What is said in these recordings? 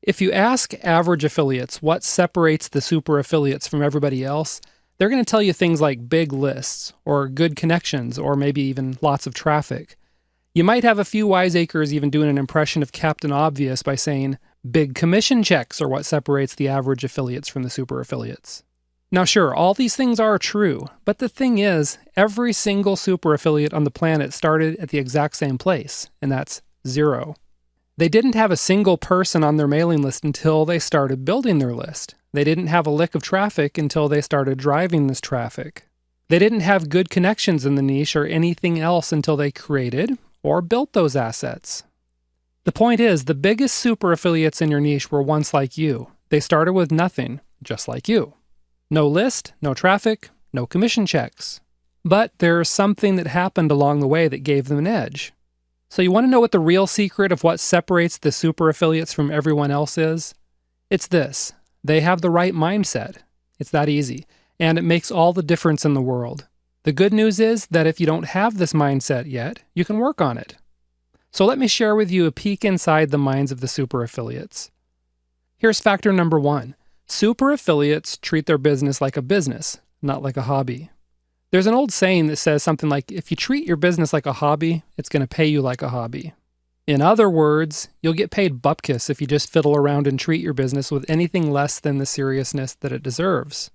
If you ask average affiliates what separates the super affiliates from everybody else, they're going to tell you things like big lists, or good connections, or maybe even lots of traffic. You might have a few wiseacres even doing an impression of Captain Obvious by saying, big commission checks are what separates the average affiliates from the super affiliates. Now sure, all these things are true, but the thing is, every single super affiliate on the planet started at the exact same place, and that's 0. They didn't have a single person on their mailing list until they started building their list. They didn't have a lick of traffic until they started driving this traffic. They didn't have good connections in the niche or anything else until they created or built those assets. The point is, the biggest super affiliates in your niche were once like you. They started with nothing, just like you. No list, no traffic, no commission checks. But there's something that happened along the way that gave them an edge. So you want to know what the real secret of what separates the super affiliates from everyone else is? It's this. They have the right mindset. It's that easy. And it makes all the difference in the world. The good news is that if you don't have this mindset yet, you can work on it. So let me share with you a peek inside the minds of the super affiliates. Here's factor number 1. Super affiliates treat their business like a business, not like a hobby. There's an old saying that says something like, if you treat your business like a hobby, it's going to pay you like a hobby. In other words, you'll get paid bupkis if you just fiddle around and treat your business with anything less than the seriousness that it deserves.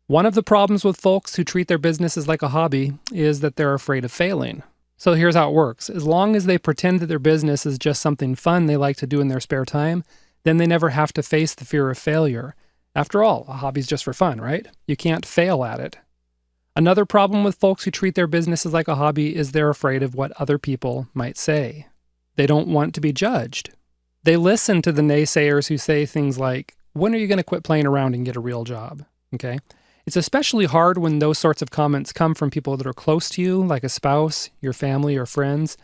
One of the problems with folks who treat their businesses like a hobby is that they're afraid of failing. So here's how it works. As long as they pretend that their business is just something fun they like to do in their spare time, then they never have to face the fear of failure. After all, a hobby's just for fun, right? You can't fail at it. Another problem with folks who treat their businesses like a hobby is they're afraid of what other people might say. They don't want to be judged. They listen to the naysayers who say things like, when are you going to quit playing around and get a real job? Okay? It's especially hard when those sorts of comments come from people that are close to you, like a spouse, your family, or friends.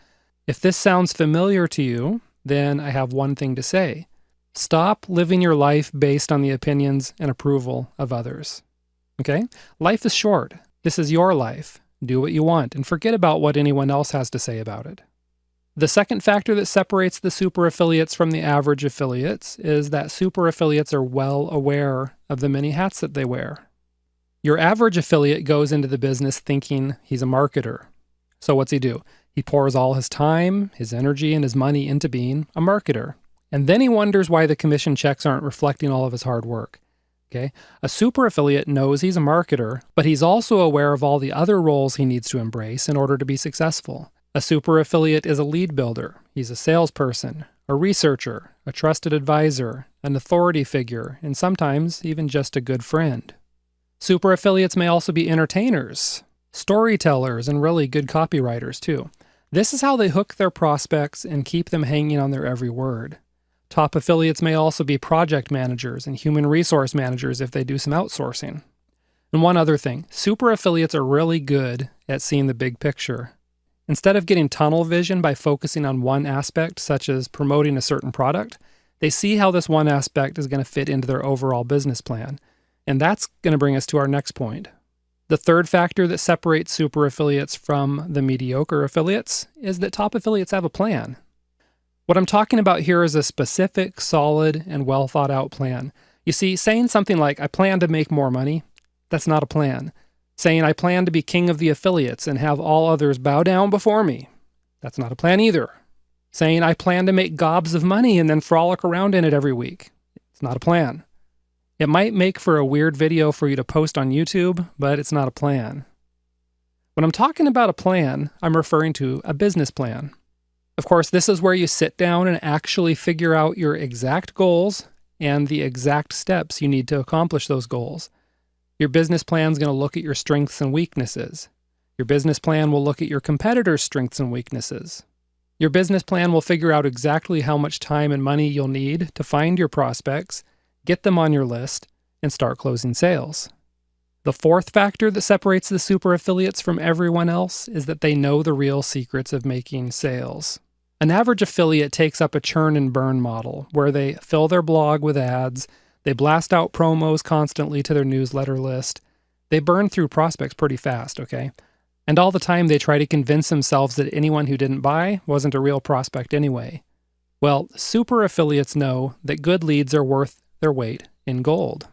If this sounds familiar to you, then I have one thing to say. Stop living your life based on the opinions and approval of others. Okay? Life is short. This is your life. Do what you want and forget about what anyone else has to say about it. The second factor that separates the super affiliates from the average affiliates is that super affiliates are well aware of the many hats that they wear. Your average affiliate goes into the business thinking he's a marketer. So what's he do? He pours all his time, his energy, and his money into being a marketer. And then he wonders why the commission checks aren't reflecting all of his hard work. Okay? A super affiliate knows he's a marketer, but he's also aware of all the other roles he needs to embrace in order to be successful. A super affiliate is a lead builder. He's a salesperson, a researcher, a trusted advisor, an authority figure, and sometimes even just a good friend. Super affiliates may also be entertainers, storytellers, and really good copywriters too. This is how they hook their prospects and keep them hanging on their every word. Top affiliates may also be project managers and human resource managers if they do some outsourcing. And one other thing, super affiliates are really good at seeing the big picture. Instead of getting tunnel vision by focusing on one aspect, such as promoting a certain product, they see how this one aspect is going to fit into their overall business plan. And that's going to bring us to our next point. The third factor that separates super affiliates from the mediocre affiliates is that top affiliates have a plan. What I'm talking about here is a specific, solid, and well thought out plan. You see, saying something like, I plan to make more money, that's not a plan. Saying, I plan to be king of the affiliates and have all others bow down before me, that's not a plan either. Saying, I plan to make gobs of money and then frolic around in it every week, it's not a plan. It might make for a weird video for you to post on YouTube, but it's not a plan. When I'm talking about a plan, I'm referring to a business plan. Of course, this is where you sit down and actually figure out your exact goals and the exact steps you need to accomplish those goals. Your business plan is going to look at your strengths and weaknesses. Your business plan will look at your competitors' strengths and weaknesses. Your business plan will figure out exactly how much time and money you'll need to find your prospects, get them on your list, and start closing sales. The fourth factor that separates the super affiliates from everyone else is that they know the real secrets of making sales. An average affiliate takes up a churn and burn model, where they fill their blog with ads, they blast out promos constantly to their newsletter list, they burn through prospects pretty fast, okay? And all the time they try to convince themselves that anyone who didn't buy wasn't a real prospect anyway. Well, super affiliates know that good leads are worth their weight in gold.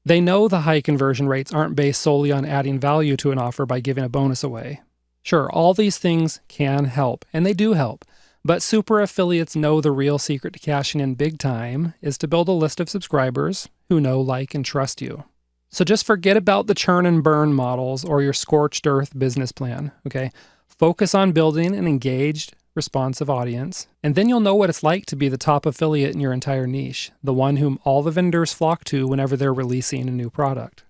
They know the high conversion rates aren't based solely on adding value to an offer by giving a bonus away. Sure, all these things can help, and they do help, but super affiliates know the real secret to cashing in big time is to build a list of subscribers who know, like, and trust you. So just forget about the churn and burn models or your scorched earth business plan, okay? Focus on building an engaged, responsive audience, and then you'll know what it's like to be the top affiliate in your entire niche, the one whom all the vendors flock to whenever they're releasing a new product.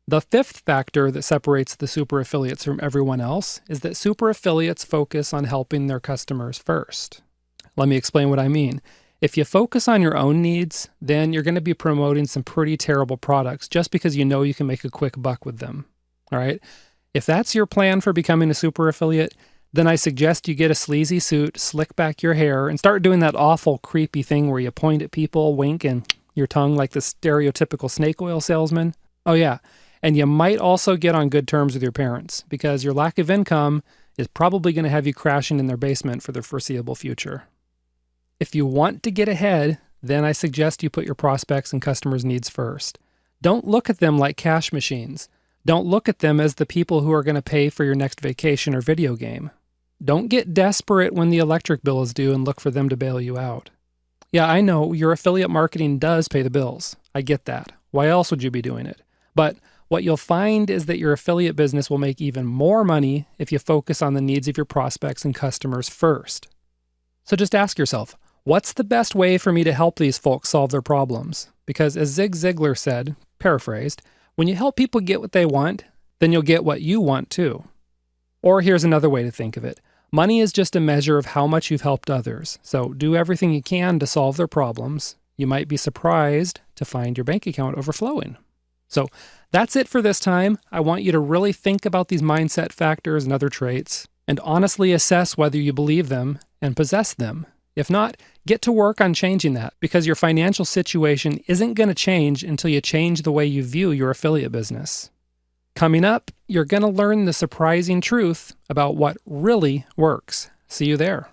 The fifth factor that separates the super affiliates from everyone else is that super affiliates focus on helping their customers first. Let me explain what I mean. If you focus on your own needs, then you're going to be promoting some pretty terrible products just because you know you can make a quick buck with them. All right? If that's your plan for becoming a super affiliate, then I suggest you get a sleazy suit, slick back your hair, and start doing that awful, creepy thing where you point at people, wink, and your tongue like the stereotypical snake oil salesman. Oh yeah, and you might also get on good terms with your parents, because your lack of income is probably going to have you crashing in their basement for the foreseeable future. If you want to get ahead, then I suggest you put your prospects and customers' needs first. Don't look at them like cash machines. Don't look at them as the people who are going to pay for your next vacation or video game. Don't get desperate when the electric bill is due and look for them to bail you out. Yeah, I know your affiliate marketing does pay the bills. I get that. Why else would you be doing it? But what you'll find is that your affiliate business will make even more money if you focus on the needs of your prospects and customers first. So just ask yourself, what's the best way for me to help these folks solve their problems? Because as Zig Ziglar said, paraphrased, when you help people get what they want, then you'll get what you want too. Or here's another way to think of it. Money is just a measure of how much you've helped others, so do everything you can to solve their problems. You might be surprised to find your bank account overflowing. So that's it for this time. I want you to really think about these mindset factors and other traits, and honestly assess whether you believe them and possess them. If not, get to work on changing that, because your financial situation isn't going to change until you change the way you view your affiliate business. Coming up, you're going to learn the surprising truth about what really works. See you there.